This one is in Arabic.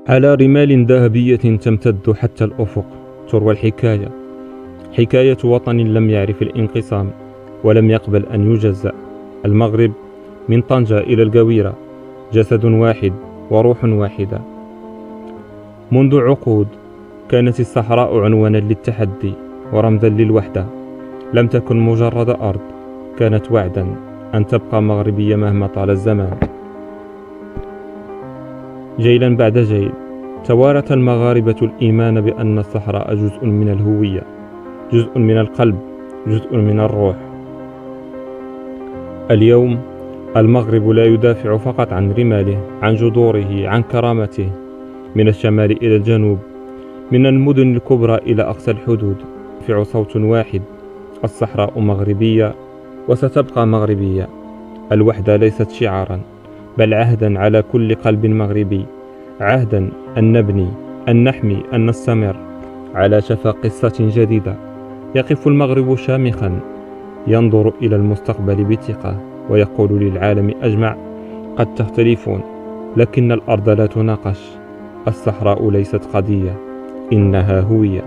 على رمال ذهبية تمتد حتى الأفق تروى الحكاية، حكاية وطن لم يعرف الانقسام ولم يقبل أن يجزأ. المغرب من طنجة إلى القويرة جسد واحد وروح واحدة. منذ عقود كانت الصحراء عنوانا للتحدي ورمزا للوحدة. لم تكن مجرد أرض، كانت وعدا أن تبقى مغربية مهما طال الزمان. جيلا بعد جيل توارث المغاربة الإيمان بأن الصحراء جزء من الهوية، جزء من القلب، جزء من الروح. اليوم المغرب لا يدافع فقط عن رماله، عن جذوره، عن كرامته. من الشمال إلى الجنوب، من المدن الكبرى إلى أقصى الحدود، يرفع صوت واحد: الصحراء مغربية وستبقى مغربية. الوحدة ليست شعارا، بل عهدا على كل قلب مغربي، عهدا أن نبني، أن نحمي، أن نستمر. على شفا قصة جديدة يقف المغرب شامخا، ينظر إلى المستقبل بثقة ويقول للعالم أجمع: قد تختلفون، لكن الأرض لا تناقش. الصحراء ليست قضية، إنها هوية.